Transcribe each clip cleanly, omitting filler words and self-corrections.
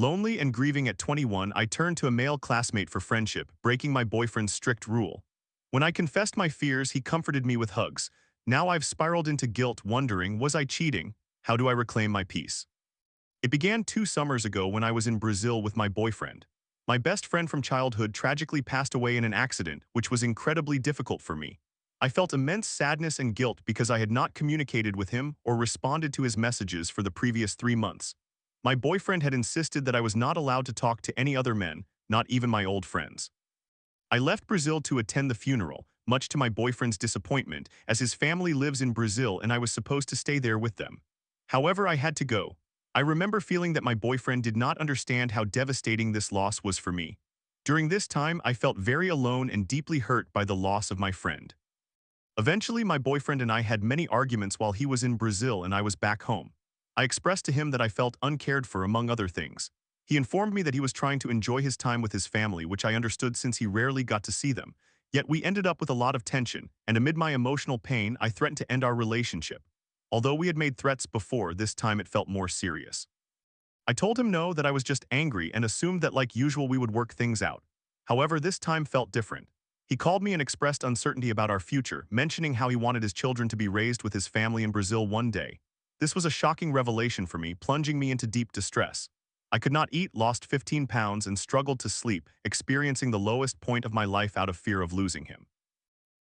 Lonely and grieving at 21, I turned to a male classmate for friendship, breaking my boyfriend's strict rule. When I confessed my fears, he comforted me with hugs. Now I've spiraled into guilt, wondering, was I cheating? How do I reclaim my peace? It began 2 summers ago when I was in Brazil with my boyfriend. My best friend from childhood tragically passed away in an accident, which was incredibly difficult for me. I felt immense sadness and guilt because I had not communicated with him or responded to his messages for the previous 3 months. My boyfriend had insisted that I was not allowed to talk to any other men, not even my old friends. I left Brazil to attend the funeral, much to my boyfriend's disappointment, as his family lives in Brazil and I was supposed to stay there with them. However, I had to go. I remember feeling that my boyfriend did not understand how devastating this loss was for me. During this time, I felt very alone and deeply hurt by the loss of my friend. Eventually, my boyfriend and I had many arguments while he was in Brazil and I was back home. I expressed to him that I felt uncared for, among other things. He informed me that he was trying to enjoy his time with his family, which I understood since he rarely got to see them. Yet we ended up with a lot of tension, and amid my emotional pain, I threatened to end our relationship. Although we had made threats before, this time it felt more serious. I told him no, that I was just angry and assumed that like usual we would work things out. However, this time felt different. He called me and expressed uncertainty about our future, mentioning how he wanted his children to be raised with his family in Brazil one day. This was a shocking revelation for me, plunging me into deep distress. I could not eat, lost 15 pounds, and struggled to sleep, experiencing the lowest point of my life out of fear of losing him.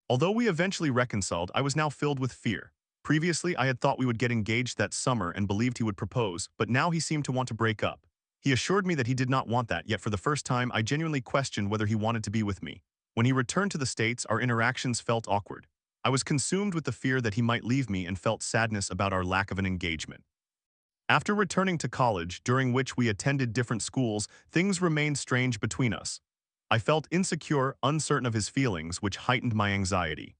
Although we eventually reconciled, I was now filled with fear. Previously, I had thought we would get engaged that summer and believed he would propose, but now he seemed to want to break up. He assured me that he did not want that, yet for the first time, I genuinely questioned whether he wanted to be with me. When he returned to the States, our interactions felt awkward. I was consumed with the fear that he might leave me and felt sadness about our lack of an engagement. After returning to college, during which we attended different schools, things remained strange between us. I felt insecure, uncertain of his feelings, which heightened my anxiety.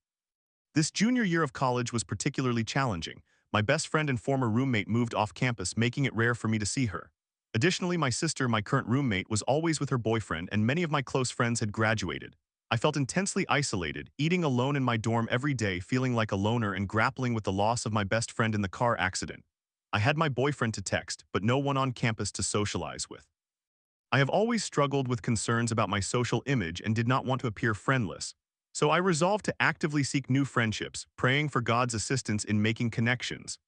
This junior year of college was particularly challenging. My best friend and former roommate moved off campus, making it rare for me to see her. Additionally, my sister, my current roommate, was always with her boyfriend, and many of my close friends had graduated. I felt intensely isolated, eating alone in my dorm every day, feeling like a loner and grappling with the loss of my best friend in the car accident. I had my boyfriend to text, but no one on campus to socialize with. I have always struggled with concerns about my social image and did not want to appear friendless. So I resolved to actively seek new friendships, praying for God's assistance in making connections.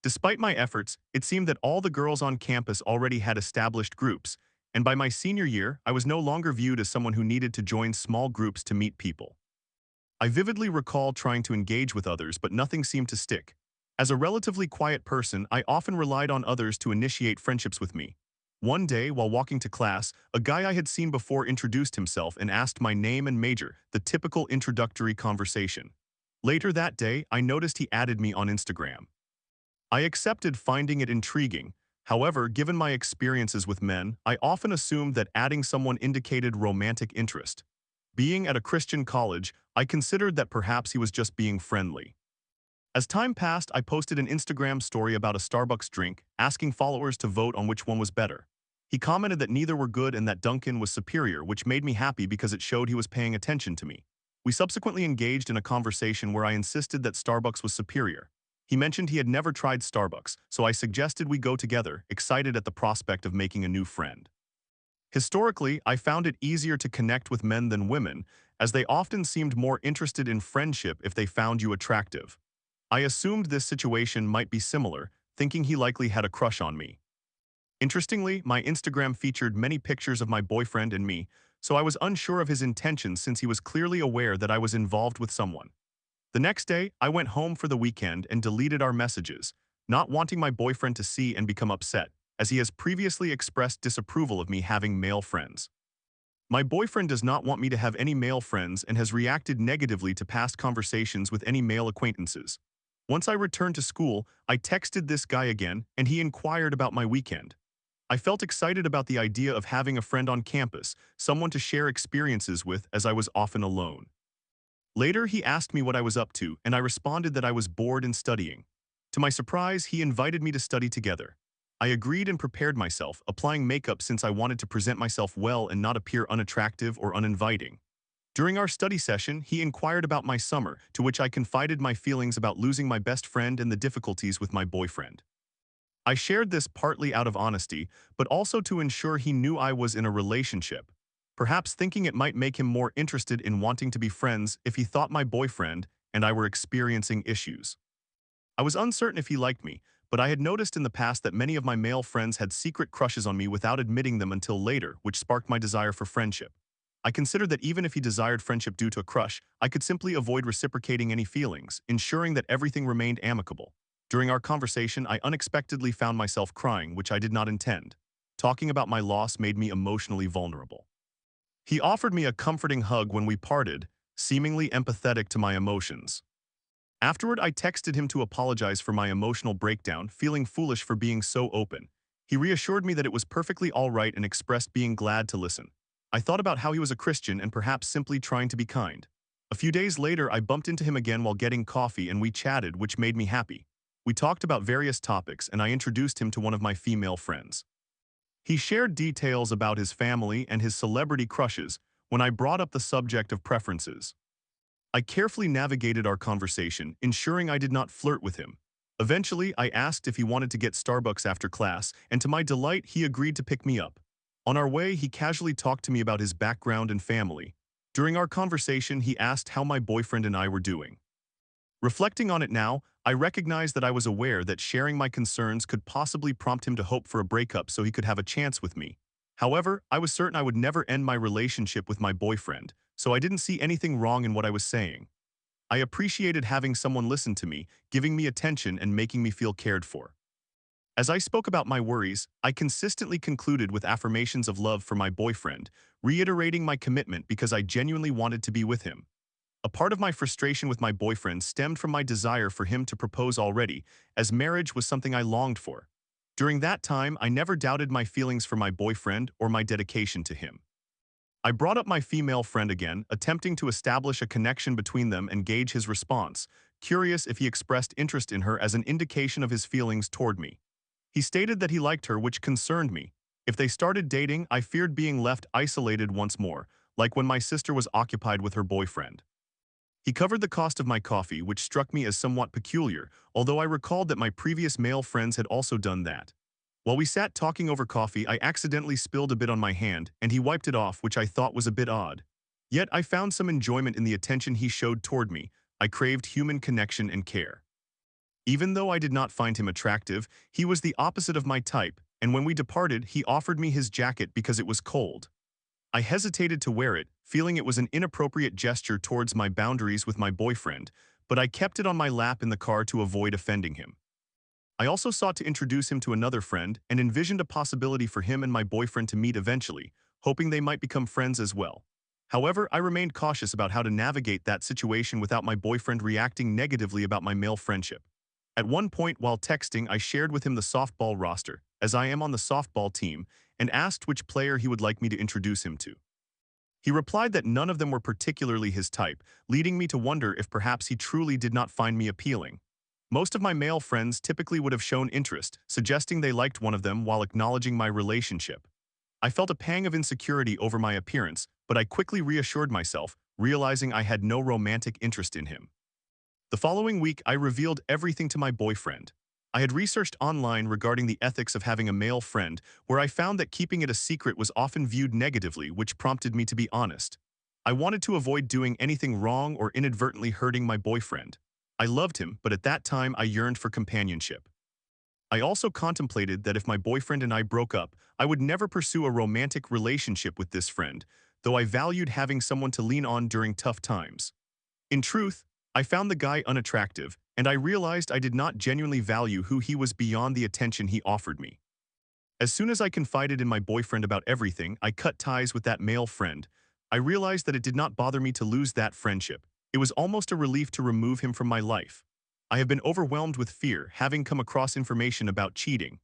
Despite my efforts, it seemed that all the girls on campus already had established groups, and by my senior year, I was no longer viewed as someone who needed to join small groups to meet people. I vividly recall trying to engage with others, but nothing seemed to stick. As a relatively quiet person, I often relied on others to initiate friendships with me. One day, while walking to class, a guy I had seen before introduced himself and asked my name and major, the typical introductory conversation. Later that day, I noticed he added me on Instagram. I accepted, finding it intriguing. However, given my experiences with men, I often assumed that adding someone indicated romantic interest. Being at a Christian college, I considered that perhaps he was just being friendly. As time passed, I posted an Instagram story about a Starbucks drink, asking followers to vote on which one was better. He commented that neither were good and that Dunkin' was superior, which made me happy because it showed he was paying attention to me. We subsequently engaged in a conversation where I insisted that Starbucks was superior. He mentioned he had never tried Starbucks, so I suggested we go together, excited at the prospect of making a new friend. Historically, I found it easier to connect with men than women, as they often seemed more interested in friendship if they found you attractive. I assumed this situation might be similar, thinking he likely had a crush on me. Interestingly, my Instagram featured many pictures of my boyfriend and me, so I was unsure of his intentions since he was clearly aware that I was involved with someone. The next day, I went home for the weekend and deleted our messages, not wanting my boyfriend to see and become upset, as he has previously expressed disapproval of me having male friends. My boyfriend does not want me to have any male friends and has reacted negatively to past conversations with any male acquaintances. Once I returned to school, I texted this guy again, and he inquired about my weekend. I felt excited about the idea of having a friend on campus, someone to share experiences with, as I was often alone. Later, he asked me what I was up to, and I responded that I was bored and studying. To my surprise, he invited me to study together. I agreed and prepared myself, applying makeup since I wanted to present myself well and not appear unattractive or uninviting. During our study session, he inquired about my summer, to which I confided my feelings about losing my best friend and the difficulties with my boyfriend. I shared this partly out of honesty, but also to ensure he knew I was in a relationship, perhaps thinking it might make him more interested in wanting to be friends if he thought my boyfriend and I were experiencing issues. I was uncertain if he liked me, but I had noticed in the past that many of my male friends had secret crushes on me without admitting them until later, which sparked my desire for friendship. I considered that even if he desired friendship due to a crush, I could simply avoid reciprocating any feelings, ensuring that everything remained amicable. During our conversation, I unexpectedly found myself crying, which I did not intend. Talking about my loss made me emotionally vulnerable. He offered me a comforting hug when we parted, seemingly empathetic to my emotions. Afterward, I texted him to apologize for my emotional breakdown, feeling foolish for being so open. He reassured me that it was perfectly all right and expressed being glad to listen. I thought about how he was a Christian and perhaps simply trying to be kind. A few days later, I bumped into him again while getting coffee and we chatted, which made me happy. We talked about various topics and I introduced him to one of my female friends. He shared details about his family and his celebrity crushes when I brought up the subject of preferences. I carefully navigated our conversation, ensuring I did not flirt with him. Eventually, I asked if he wanted to get Starbucks after class, and to my delight, he agreed to pick me up. On our way, he casually talked to me about his background and family. During our conversation, he asked how my boyfriend and I were doing. Reflecting on it now, I recognize that I was aware that sharing my concerns could possibly prompt him to hope for a breakup so he could have a chance with me. However, I was certain I would never end my relationship with my boyfriend, so I didn't see anything wrong in what I was saying. I appreciated having someone listen to me, giving me attention and making me feel cared for. As I spoke about my worries, I consistently concluded with affirmations of love for my boyfriend, reiterating my commitment because I genuinely wanted to be with him. A part of my frustration with my boyfriend stemmed from my desire for him to propose already, as marriage was something I longed for. During that time, I never doubted my feelings for my boyfriend or my dedication to him. I brought up my female friend again, attempting to establish a connection between them and gauge his response, curious if he expressed interest in her as an indication of his feelings toward me. He stated that he liked her, which concerned me. If they started dating, I feared being left isolated once more, like when my sister was occupied with her boyfriend. He covered the cost of my coffee, which struck me as somewhat peculiar, although I recalled that my previous male friends had also done that. While we sat talking over coffee, I accidentally spilled a bit on my hand, and he wiped it off, which I thought was a bit odd. Yet I found some enjoyment in the attention he showed toward me. I craved human connection and care. Even though I did not find him attractive, he was the opposite of my type, and when we departed, he offered me his jacket because it was cold. I hesitated to wear it, feeling it was an inappropriate gesture towards my boundaries with my boyfriend, but I kept it on my lap in the car to avoid offending him. I also sought to introduce him to another friend and envisioned a possibility for him and my boyfriend to meet eventually, hoping they might become friends as well. However, I remained cautious about how to navigate that situation without my boyfriend reacting negatively about my male friendship. At one point while texting, I shared with him the softball roster, as I am on the softball team, and asked which player he would like me to introduce him to. He replied that none of them were particularly his type, leading me to wonder if perhaps he truly did not find me appealing. Most of my male friends typically would have shown interest, suggesting they liked one of them while acknowledging my relationship. I felt a pang of insecurity over my appearance, but I quickly reassured myself, realizing I had no romantic interest in him. The following week, I revealed everything to my boyfriend. I had researched online regarding the ethics of having a male friend, where I found that keeping it a secret was often viewed negatively, which prompted me to be honest. I wanted to avoid doing anything wrong or inadvertently hurting my boyfriend. I loved him, but at that time I yearned for companionship. I also contemplated that if my boyfriend and I broke up, I would never pursue a romantic relationship with this friend, though I valued having someone to lean on during tough times. In truth, I found the guy unattractive, and I realized I did not genuinely value who he was beyond the attention he offered me. As soon as I confided in my boyfriend about everything, I cut ties with that male friend. I realized that it did not bother me to lose that friendship. It was almost a relief to remove him from my life. I have been overwhelmed with fear, having come across information about cheating.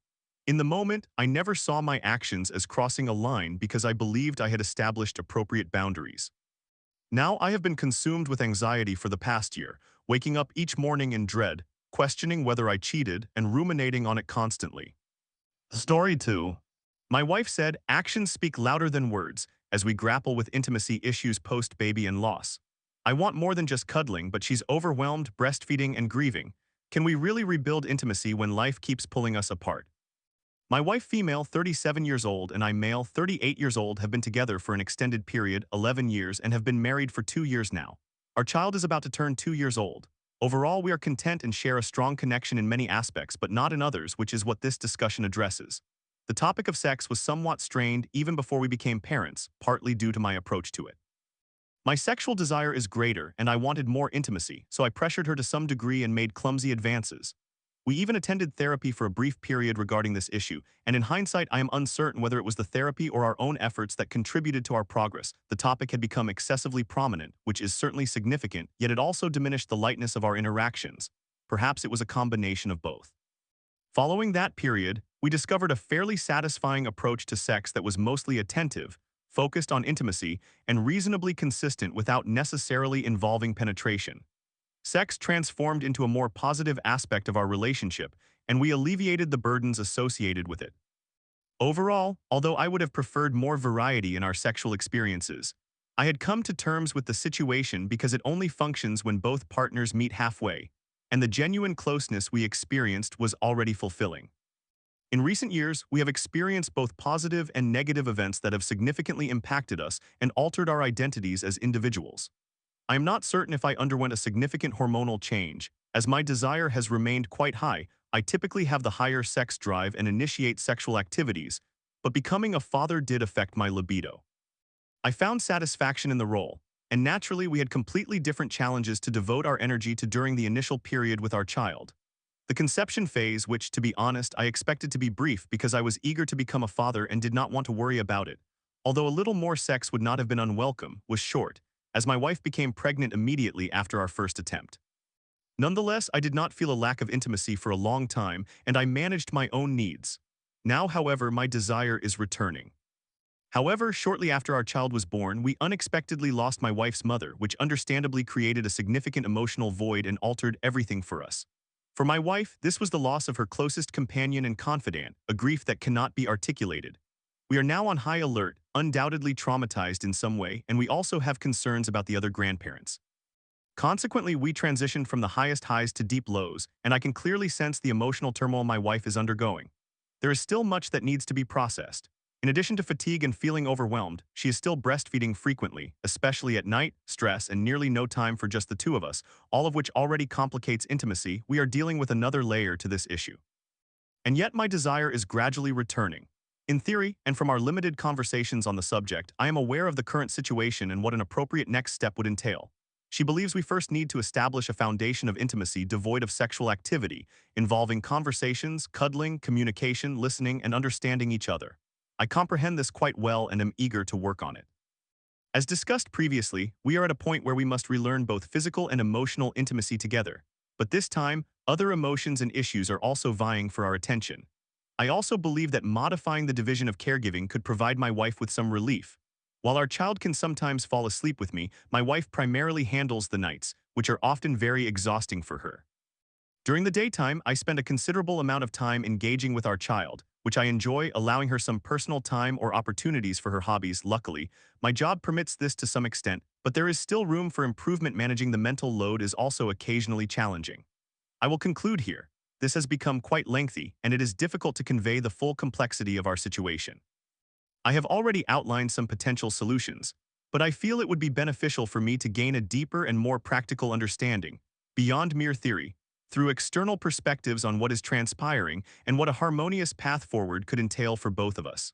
In the moment, I never saw my actions as crossing a line because I believed I had established appropriate boundaries. Now I have been consumed with anxiety for the past year, waking up each morning in dread, questioning whether I cheated, and ruminating on it constantly. Story 2. My wife said, actions speak louder than words, as we grapple with intimacy issues post-baby and loss. I want more than just cuddling, but she's overwhelmed, breastfeeding, and grieving. Can we really rebuild intimacy when life keeps pulling us apart? My wife, female, 37 years old, and I, male, 38 years old, have been together for an extended period, 11 years, and have been married for 2 years now. Our child is about to turn 2 years old. Overall, we are content and share a strong connection in many aspects, but not in others, which is what this discussion addresses. The topic of sex was somewhat strained even before we became parents, partly due to my approach to it. My sexual desire is greater, and I wanted more intimacy, so I pressured her to some degree and made clumsy advances. We even attended therapy for a brief period regarding this issue, and in hindsight I am uncertain whether it was the therapy or our own efforts that contributed to our progress. The topic had become excessively prominent, which is certainly significant, yet it also diminished the lightness of our interactions. Perhaps it was a combination of both. Following that period, we discovered a fairly satisfying approach to sex that was mostly attentive, focused on intimacy, and reasonably consistent without necessarily involving penetration. Sex transformed into a more positive aspect of our relationship, and we alleviated the burdens associated with it. Overall, although I would have preferred more variety in our sexual experiences, I had come to terms with the situation because it only functions when both partners meet halfway, and the genuine closeness we experienced was already fulfilling. In recent years, we have experienced both positive and negative events that have significantly impacted us and altered our identities as individuals. I am not certain if I underwent a significant hormonal change. As my desire has remained quite high, I typically have the higher sex drive and initiate sexual activities, but becoming a father did affect my libido. I found satisfaction in the role, and naturally we had completely different challenges to devote our energy to during the initial period with our child. The conception phase, which, to be honest, I expected to be brief because I was eager to become a father and did not want to worry about it, although a little more sex would not have been unwelcome, was short, as my wife became pregnant immediately after our first attempt. Nonetheless, I did not feel a lack of intimacy for a long time, and I managed my own needs. Now, however, my desire is returning. However, shortly after our child was born, we unexpectedly lost my wife's mother, which understandably created a significant emotional void and altered everything for us. For my wife, this was the loss of her closest companion and confidant, a grief that cannot be articulated. We are now on high alert, undoubtedly traumatized in some way, and we also have concerns about the other grandparents. Consequently, we transitioned from the highest highs to deep lows, and I can clearly sense the emotional turmoil my wife is undergoing. There is still much that needs to be processed. In addition to fatigue and feeling overwhelmed, she is still breastfeeding frequently, especially at night, stress, and nearly no time for just the two of us, all of which already complicates intimacy. We are dealing with another layer to this issue. And yet my desire is gradually returning. In theory, and from our limited conversations on the subject, I am aware of the current situation and what an appropriate next step would entail. She believes we first need to establish a foundation of intimacy devoid of sexual activity, involving conversations, cuddling, communication, listening, and understanding each other. I comprehend this quite well and am eager to work on it. As discussed previously, we are at a point where we must relearn both physical and emotional intimacy together. But this time, other emotions and issues are also vying for our attention. I also believe that modifying the division of caregiving could provide my wife with some relief. While our child can sometimes fall asleep with me, my wife primarily handles the nights, which are often very exhausting for her. During the daytime, I spend a considerable amount of time engaging with our child, which I enjoy, allowing her some personal time or opportunities for her hobbies. Luckily, my job permits this to some extent, but there is still room for improvement. Managing the mental load is also occasionally challenging. I will conclude here. This has become quite lengthy, and it is difficult to convey the full complexity of our situation. I have already outlined some potential solutions, but I feel it would be beneficial for me to gain a deeper and more practical understanding, beyond mere theory, through external perspectives on what is transpiring and what a harmonious path forward could entail for both of us.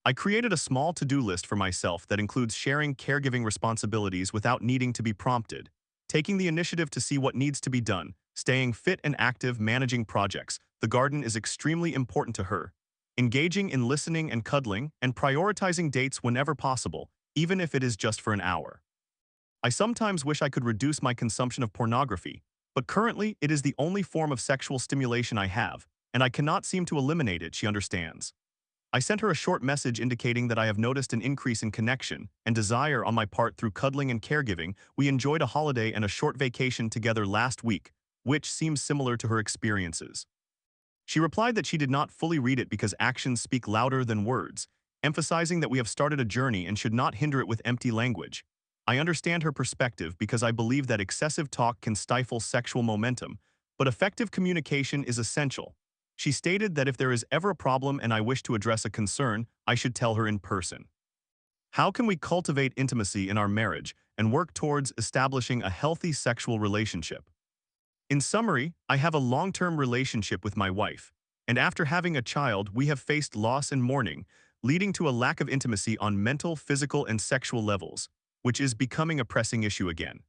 I created a small to-do list for myself that includes sharing caregiving responsibilities without needing to be prompted, taking the initiative to see what needs to be done, staying fit and active, managing projects. The garden is extremely important to her, engaging in listening and cuddling, and prioritizing dates whenever possible, even if it is just for an hour. I sometimes wish I could reduce my consumption of pornography, but currently it is the only form of sexual stimulation I have, and I cannot seem to eliminate it. She understands. I sent her a short message indicating that I have noticed an increase in connection and desire on my part through cuddling and caregiving. We enjoyed a holiday and a short vacation together last week, which seems similar to her experiences. She replied that she did not fully read it because actions speak louder than words, emphasizing that we have started a journey and should not hinder it with empty language. I understand her perspective because I believe that excessive talk can stifle sexual momentum, but effective communication is essential. She stated that if there is ever a problem and I wish to address a concern, I should tell her in person. How can we cultivate intimacy in our marriage and work towards establishing a healthy sexual relationship? In summary, I have a long-term relationship with my wife, and after having a child, we have faced loss and mourning, leading to a lack of intimacy on mental, physical, and sexual levels, which is becoming a pressing issue again.